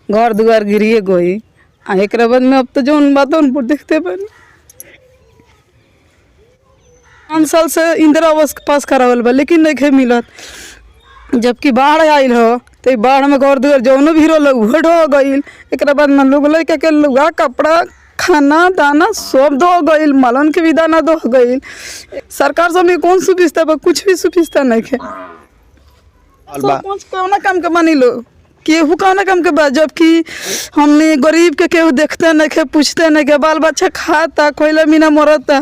घर दुआर गिरिए गई। एक बाद में अब तो जौन बात उन पर देखते बनी 5 साल से इंदिरा आवास पास करावल बा लेकिन नहीं मिलत। जबकि बाढ़ आयल हो तो बाढ़ में घर दुआर जौन भी रहा उहे ढह गई। एक बाद में लोग लड़का के लुगा कपड़ा खाना दाना सब दो गई, मालन के भी दाना दो गई। सरकार से हमें कौन सुविधा बा? कुछ भी सुविधा नहीं है। कौना काम के मानी लो केहू कौना काम के बा, जबकि हमने गरीब के केहू देखते नहीं के पूछते नहीं के बाल बच्चा खाता कोयला मीना मरता।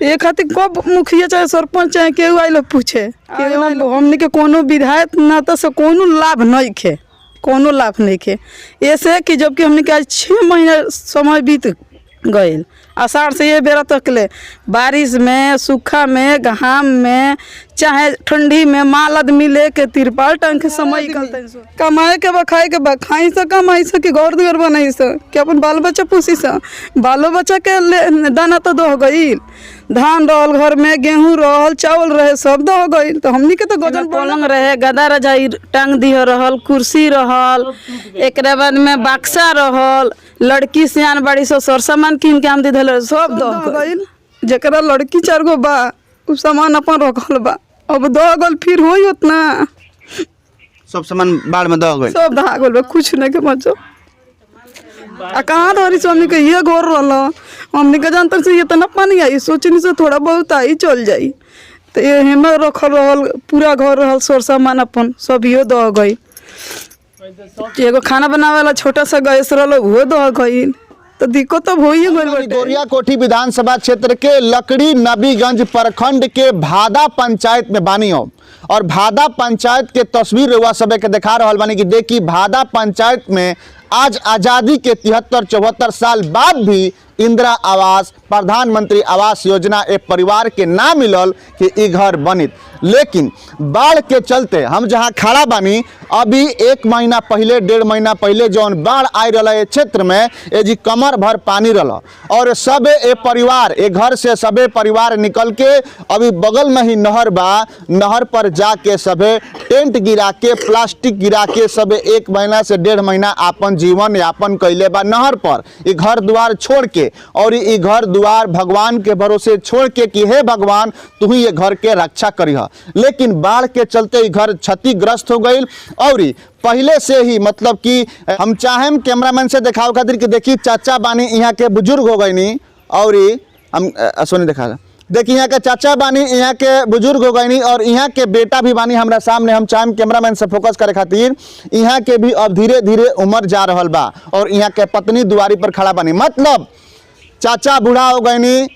ये खातिर कब मुखिया चाहे सरपंच चाहे केहू आइल पूछे हमने के कोनो विधायक नाता से कोनो लाभ नहीं खे, कोनो लाभ नहीं खे। ऐसे कि जबकि हमने के आज 6 महीना समय बीत गए। आषाढ़ से ये बेरा तक ले बारिश में सूखा में घाम में चाहे ठंडी में माल आदमी लेके तिरपाल टांग के समय निकलते हैं। कमाए के बा खाए के बा, खाई से कमाई से कि घर दुआर बनाई से कि अपन बाल बच्चा पोसी से। बालो बच्चा के दाना तो दो गई, धान रहल घर में, गेहूँ रहल, चावल रहे, सब दो गई। तो हमनी के तो गजन पलंग रहे, गदा रजाई टांग दिह रहल, कुर्सी रहल, एक बाद में बक्सा रहल, लड़की सियान बड़ी सो सर सामान किन के आम दे दिल सब दो गई। जरा लड़की 4 गो बा उ सामान अपन रखल बा, अब दो गल फिर होई उतना सब सामान बाढ़ में दह गई, सब दहा गल बा, कुछ नहीं के बचो। कहाँ धरी से हमने के ये घर रहा, हमने के जानते से इतना पानी आई सोचनी से थोड़ा बहुत आई चल जाई। तो ये हेमे रखल रहल पूरा घर रहल सर सामान अपन सब यो दह गई। एगो खाना बनावे वाला छोटा सा गैस रहा वो दह गई। तो दिक्कत तो हो ही गई। गोरियाकोठी विधानसभा क्षेत्र के लकड़ी नबीगंज प्रखंड के भादा पंचायत में बानी हो और भादा पंचायत के तस्वीर रउआ सबे के दिखा रहा बानी कि देखी भादा पंचायत में आज आज़ादी के 73-74 साल बाद भी इंदिरा आवास प्रधानमंत्री आवास योजना एक परिवार के ना मिलल कि ई घर बनित। लेकिन बाढ़ के चलते हम जहां खड़ा बानी अभी 1 महीना पहले 1.5 महीना पहले जौन बाढ़ आई रहा है क्षेत्र में ये जी कमर भर पानी रहा और सबे ए परिवार ए घर से सबे परिवार निकल के अभी बगल में ही नहर बा, नहर पर जाके सबे टेंट गिरा के प्लास्टिक गिरा के सबे 1 महीना से 1.5 महीना अपन जीवन यापन कैले बा नहर पर। ये घर द्वार छोड़ के और ये घर द्वार भगवान के भरोसे छोड़ के कि हे भगवान तू ही ये घर के रक्षा करिह। लेकिन बाढ़ के चलते ये घर क्षतिग्रस्त हो गई और पहले से ही मतलब कि हम चाहें कैमरामैन से दिखाओ खातिर कि देखी चाचा बानी यहाँ के बुजुर्ग हो गई नी और हम सोने दिखा देखिए यहाँ के चाचा बानी यहाँ के बुजुर्ग हो गई और यहाँ के बेटा भी बानी हमारा सामने। हम चाहें कैमरामैन से फोकस करे खातिर यहाँ के भी अब धीरे धीरे उम्र जा रहा बा और यहाँ के पत्नी दुआरी पर खड़ा बानी, मतलब चाचा बूढ़ा हो गई,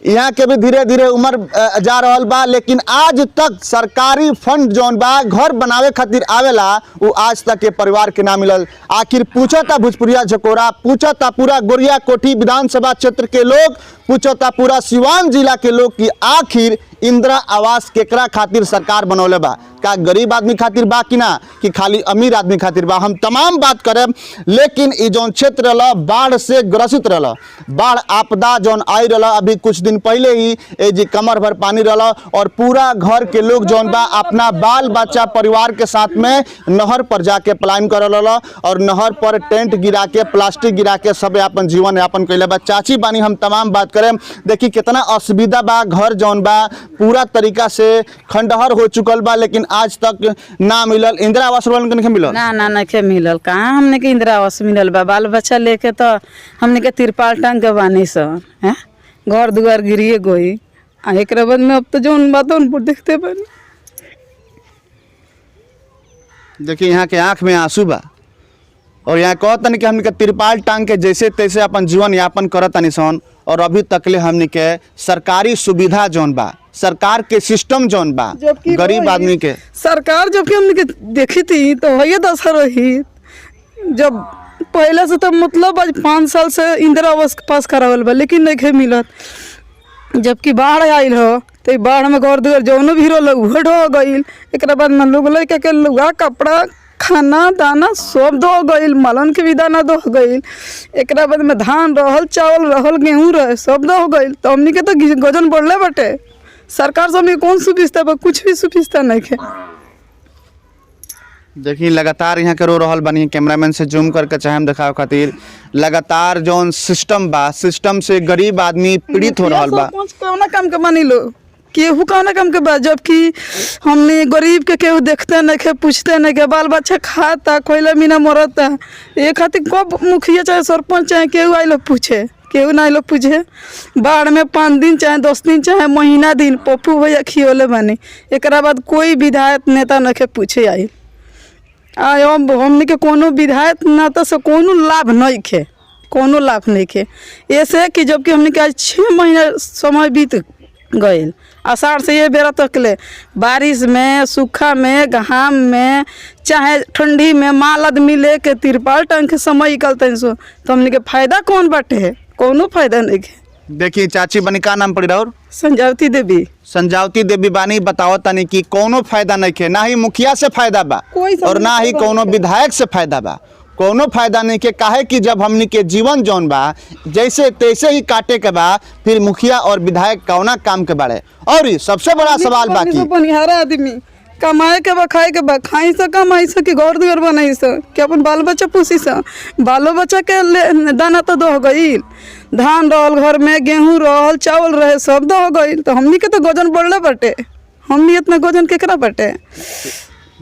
यहाँ के भी धीरे धीरे उम्र जा रहा बा। लेकिन आज तक सरकारी फंड जौन बा घर बनावे खातिर आवेला वो आज तक के परिवार के ना मिलल। आखिर पूछता भोजपुरिया झकोरा, पूछता पूरा गोरियाकोठी विधानसभा क्षेत्र के लोग, पूछता पूरा सिवान जिला के लोग कि आखिर इंदिरा आवास केकरा खातिर सरकार बनौले बा? का गरीब आदमी खातिर बा कि ना कि खाली अमीर आदमी खातिर बा? हम तमाम बात करें। लेकिन ये जौन क्षेत्र रहा बाढ़ से ग्रसित रहा, बाढ़ आपदा जौन आई रहा अभी कुछ दिन पहले ही ए जी कमर भर पानी रहा और पूरा घर के लोग जौन बा अपना बाल बच्चा परिवार के साथ में नहर पर जाके पलायन कर रहा और नहर पर टेंट गिरा के प्लास्टिक गिरा के सब अपन जीवन यापन कैले बा। चाची बानी हम तमाम बात करें, देखी कितना असुविधा बा, घर जौन बा पूरा तरीका से खंडहर हो चुकल बा लेकिन आज तक ना मिलल। इंदिरा आवास नहीं मिलल ना ना नहीं मिलल। कहाँ हमने के इंदिरा आवास मिलल बा? बाल बच्चा लेके तो हमने के तिरपाल टांग के बानी सन हैं, घर दुआर गिरिए गई। एक बाद में अब तो जौन बात उन पर देखते बनी। देखिए यहाँ के आँख में आंसू बा और यहाँ कहतन कि हमने के तिरपाल टांग के जैसे तैसे अपन जीवन यापन करतनी सन और अभी तकले हमने के सरकारी सुविधा जौन बा, सरकार के सिस्टम जौन बा गरीब आदमी के सरकार जबकि हमने के देखी थी तो वही दशा रही। जब पहले से तो मतलब आज 5 साल से इंदिरा आवास पास करावल बा लेकिन नहीं मिलत। जबकि बाढ़ आयल हो तो बाढ़ में घर दुआर जौन भी रहा उहे ढह गई। एक बाद में लोग लड़का के लुगा कपड़ा खाना दाना सब दो गई, मालन के भी दाना दो गई। एक बाद में धान रहल, चावल रहल, गेहूँ रहे, सब दो गई। तो हमनी के तो गजन बढ़ले बटे। सरकार से हमें कौन सुविधा बा? कुछ भी सुविधा नहीं है। देखिए लगातार यहाँ के रो रहल बानी, कैमरामैन से जूम करके चाहे हम दिखाओ खातिर लगातार जौन सिस्टम बा, सिस्टम से गरीब आदमी पीड़ित हो रहल बा। कौना काम के मानी लो, केहू कौना काम के बा, जबकि हमने गरीब के केहू देखते नहीं के, पूछते नहीं के, बाल बच्चा खाता कोयला मीना मरता। ये खातिर कब मुखिया चाहे सरपंच चाहे केहू आई लोग पूछे, केहू ना लोग पूछे। बाढ़ में 5 दिन चाहे 10 दिन चाहे महीना दिन पप्पू भैया खियोले बानी, एक बाद कोई विधायक नेता न के पूछे आई। अब हमने के कोनो विधायक नेता से कोनो लाभ नहीं खे, कोनो लाभ नहीं खे। ऐसे कि जबकि हमने के आज 6 महीना समय बीत गए, आषाढ़ से ये बेरा तक ले, बारिश में, सूखा में, घाम में, चाहे ठंडी में, माल आदमी लेके तिरपाल टांग के समय निकलते हैं। सो तो हमने के फायदा कौन बाटे है? कोनो फायदा नहीं है। देखिए चाची बनी, का नाम पड़ी और? संजावती देवी। संजावती देवी बानी, बताओ तनी कि कोनो फायदा नहीं है, ना ही मुखिया से फायदा बा और ना ही कोनो विधायक से फायदा बा। कोनो फायदा नहीं के, काहे कि जब हमनी के जीवन जौन बा जैसे तैसे ही काटे के बा, फिर मुखिया और विधायक कौना काम के बारे। और ही सबसे बड़ा सवाल बाकी बनिहारा आदमी कमाए के बा, खाए के बा, खाई से कमाई से कि घर दुआर बनाई से कि अपन बाल बच्चा पोसी से। बालो बच्चा के दाना तो दह गई, धान रहल घर में, गेहूं रहल, चावल रहे, सब दह गई। तो हमनी के तो गजन बढ़ले बटे, हमनी इतना गजन केकरा बटे?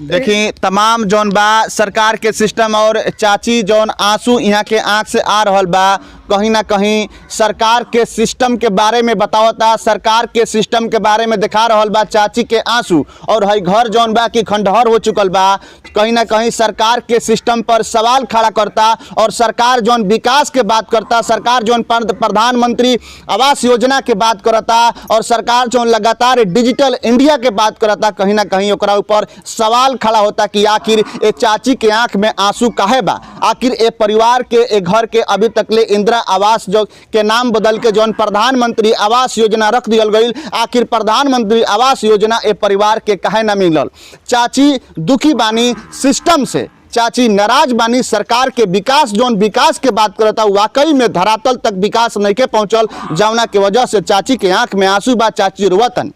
देखिए तमाम जौन बा सरकार के सिस्टम और चाची जौन आंसू यहाँ के आँख से आ रहल बा, कहीं ना कहीं सरकार के सिस्टम के बारे में बतावता, सरकार के सिस्टम के बारे में दिखा रहल बा चाची के आंसू। और हई घर जौन बा कि खंडहर हो चुकल बा, कहीं ना कहीं सरकार के सिस्टम पर सवाल खड़ा करता। और सरकार जौन विकास के बात करता, सरकार जौन प्रधानमंत्री आवास योजना के बात करता, और सरकार जौन लगातार डिजिटल इंडिया के बात करता, कहीं ना कहीं ओकरा ऊपर सवाल खड़ा होता कि आखिर ए चाची के आंख में आंसू काहे बा। आखिर ए परिवार के, ए घर के अभी तक ले इंदिरा आवास जो के नाम बदल के जौन प्रधानमंत्री आवास योजना रख दियल गई, आखिर प्रधानमंत्री आवास योजना ए परिवार के काहे ना मिलल। चाची दुखी बानी सिस्टम से, चाची नाराज बानी सरकार के विकास, जौन विकास के बात करता वाकई में धरातल तक विकास नहीं के पहुंचल, जौना के वजह से चाची के आंख में आंसू बा, चाची रोवतन।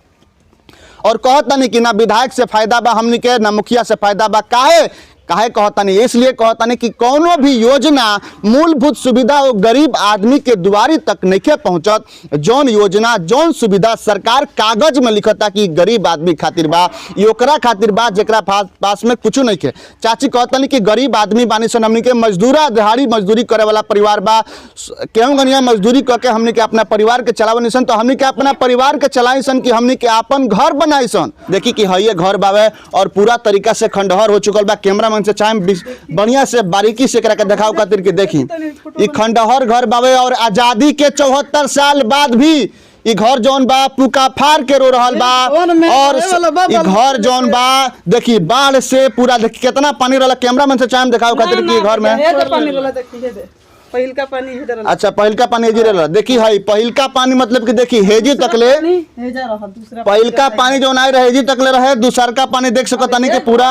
और कहतनी कि ना विधायक से फायदा बा हमनी के, ना मुखिया से फायदा बा। काहे कहतनी? इसलिए कहतनी कि कोनो भी योजना, मूलभूत सुविधा वो गरीब आदमी के दुआरी तक नहीं पहुंचत। जौन योजना, जौन सुविधा सरकार कागज में लिखता कि गरीब आदमी खातिर बा, ओकरा खातिर बा जेकरा पास में कुछ नहीं है। चाची कहतनी कि गरीब आदमी बानी सन, हमनी के मजदूरा दिहाड़ी मजदूरी करे वाला परिवार बा, केहूँ गनिया मजदूरी करके हमनी के अपना परिवार के चलावनी सन। तो हमनी के अपना परिवार के चलाई सन कि हमनी के अपन घर बनाई सन। देखी कि हइये घर बावे और पूरा तरीका से खंडहर हो चुकल बा। कैमरा से चाहे बढ़िया से बारीकी से करा के दिखाओ खातिर के देखी ई खंडहर घर बावे, और आजादी के 74 साल बाद भी ई घर जौन बा पुका फाड़ के रो रहल बा। और ई घर जौन बा देखी बाढ़ से पूरा देखी कितना पानी रहला। कैमरामैन से चाहे दिखाओ खातिर कि घर में पहिलका पानी हेजे रहल। अच्छा पहिलका पानी हेजी रहल। देखी हई पहिलका पानी मतलब कि देखी हेजी तकले, पहिलका पानी जो आई रहे हेजी तकले रहे, दूसरका पानी देख सकतानी कि पूरा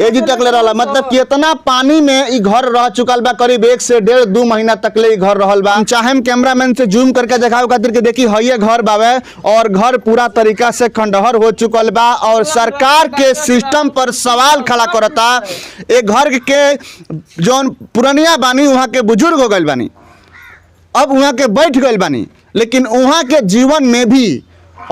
हेजी तकले रहल। मतलब कितना पानी में ई घर रह चुकल बा, करीब 1 से 1.5-2 महीना तकले ई घर रहल बा। चाहे हम कैमरामैन से जूम करके दिखाओ खातिर कि देखी हइये घर बावे और घर पूरा तरीका से खंडहर हो चुकल बा। और सरकार के सिस्टम पर सवाल खड़ा करता। एक घर के जौन पुरनिया बानी वहाँ के बुजुर्ग हो गए बानी, अब वहाँ के बैठ गए बानी, लेकिन वहाँ के जीवन में भी,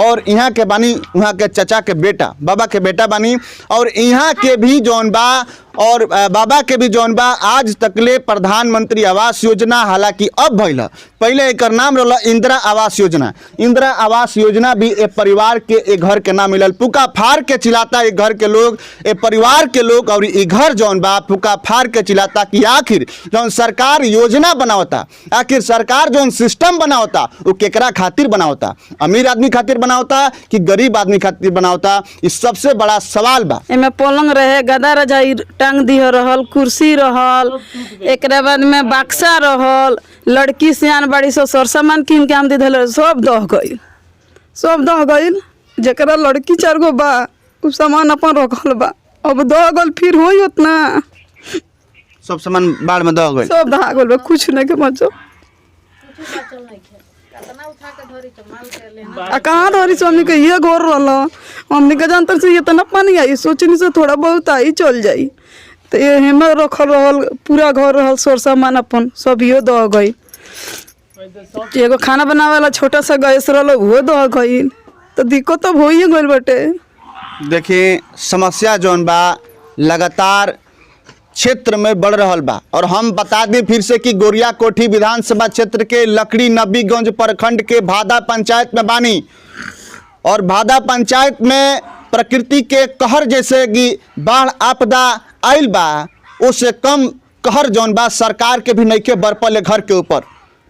और यहाँ के बानी वहाँ के चचा के बेटा, बाबा के बेटा बानी, और यहाँ के भी जौन बा और बाबा के भी जौन बा आज तकले प्रधानमंत्री आवास योजना, हालांकि अब भइल, पहले एक नाम रहला इंदिरा आवास योजना। इंदिरा आवास योजना भी एक परिवार के एक घर के नाम मिलल। पुका फाड़ के चिल्लाता एक घर के लोग, एक परिवार के लोग, और ई घर जौन बा पुका फाड़ के चिल्लाता कि आखिर जौन सरकार योजना बनावता, आखिर सरकार जौन सिस्टम बनावता वो केकरा खातिर बनावता, अमीर आदमी खातिर बनावता कि गरीब आदमी खातिर बनावता? इस सबसे बड़ा सवाल बा। एमे पलंग रहे, गदा रजाई टांग दिह रहल, कुर्सी रहल, एक बाद में बक्सा रहल, लड़की सियान बड़ी सो सर सामान किन के हम दे दिल, सब दह गई, सब दह गई। जरा लड़की 4 गो बा उ सामान अपन रखल बा, अब दह गल फिर होई उतना सब सामान बाढ़ में दह गई, सब दहा गल बा, कुछ नहीं के मचो। आ कहाँ धरी से हमने के ये घर रहा हमने के जानतर से इतना पानी आई सोचनी से थोड़ा बहुत आई चल जाई तो ये हेमे रखल रहल पूरा घर रहल सोर सामान अपन सब यो दह गई एगो खाना बनावे वाला छोटा सा गैस रहल वो दह गई तो दिक्कत तो हो ही गई बटे। देखिए समस्या जौन बा लगातार क्षेत्र में बढ़ रहल बा और हम बता दें फिर से कि गोरिया कोठी विधानसभा क्षेत्र के लकड़ी नबीगंज प्रखंड के भादा पंचायत में बानी और भादा पंचायत में प्रकृति के कहर जैसे कि बाढ़ आपदा आइल बा उससे कम कहर जौन बा सरकार के भी नइखे बरपल घर के ऊपर।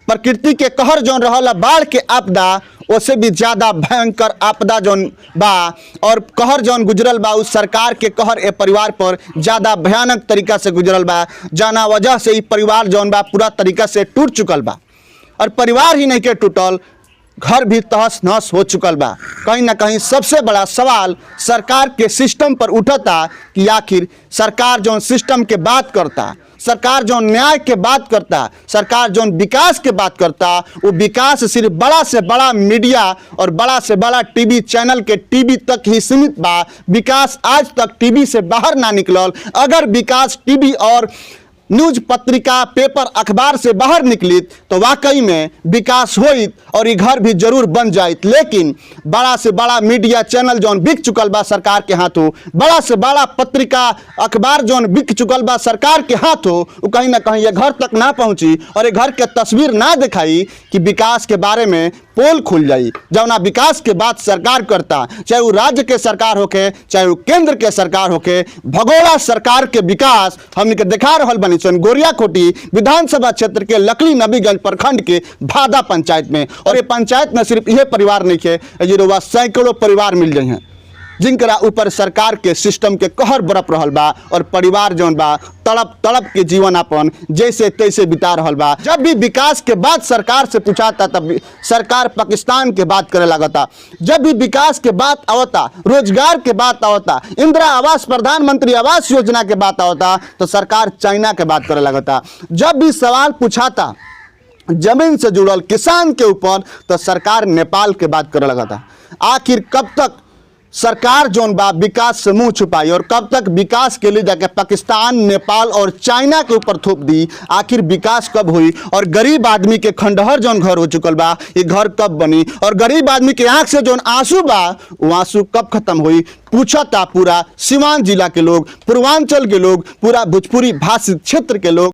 प्रकृति के कहर जौन रहल बाढ़ के आपदा उससे भी ज़्यादा भयंकर आपदा जौन बा और कहर जौन गुजरल बा उस सरकार के कहर ए परिवार पर ज़्यादा भयानक तरीका से गुजरल बा जाना वजह से ही परिवार जौन बा पूरा तरीका से टूट चुकल बा और परिवार ही नहीं के टूटल घर भी तहस नहस हो चुकल बा। कहीं ना कहीं सबसे बड़ा सवाल सरकार के सिस्टम पर उठता कि आखिर सरकार जौन सिस्टम के बात करता, सरकार जो न्याय के बात करता, सरकार जो विकास के बात करता, वो विकास सिर्फ बड़ा से बड़ा मीडिया और बड़ा से बड़ा टीवी चैनल के टीवी तक ही सीमित बा। विकास आज तक टीवी से बाहर ना निकलल। अगर विकास टीवी और न्यूज पत्रिका पेपर अखबार से बाहर निकलित तो वाकई में विकास होइत और ये घर भी जरूर बन जाइत। लेकिन बड़ा से बड़ा मीडिया चैनल जौन बिक चुकल बा सरकार के हाथों, बड़ा से बड़ा पत्रिका अखबार जौन बिक चुकल बा सरकार के हाथों, वो कहीं ना कहीं ये घर तक ना पहुंची और ये घर के तस्वीर ना दिखाई कि विकास के बारे में पोल खुल जाई। जब ना विकास के बात सरकार करता, चाहे वो राज्य के सरकार होके चाहे वो केंद्र के सरकार होके, भगोड़ा सरकार के विकास हमने के दिखा रहल बनी सन गोरिया कोठी विधानसभा क्षेत्र के लकड़ी नबीगंज प्रखंड के भादा पंचायत में। और ये पंचायत में सिर्फ यह परिवार नहीं है, ये सैकड़ों परिवार मिल गए हैं जिनकरा ऊपर सरकार के सिस्टम के कहर बरप रहल बा और परिवार जौन बा तड़प तड़प के जीवन अपन जैसे तैसे बिता रहल बा। जब भी विकास के बात सरकार से पूछाता तब सरकार पाकिस्तान के बात करे लगता। जब भी विकास के बात आवता, रोजगार के बात आवता, इंदिरा आवास प्रधानमंत्री आवास योजना के बात आवता तो सरकार चाइना के बात करे लगता। जब भी सवाल पूछाता जमीन से जुड़ल किसान के ऊपर तो सरकार नेपाल के बात करे लगता। आखिर कब तक सरकार जौन बा विकास से मुंह छुपाई और कब तक विकास के लिए जाके पाकिस्तान, नेपाल और चाइना के ऊपर थोप दी? आखिर विकास कब हुई? और गरीब आदमी के खंडहर जौन घर हो चुकल बा ये घर कब बनी? और गरीब आदमी के आंख से जौन आंसू बा वो आंसू कब खत्म हुई? पूछता पूरा सीवान जिला के लोग, पूर्वांचल के लोग, पूरा भोजपुरी भाषी क्षेत्र के लोग।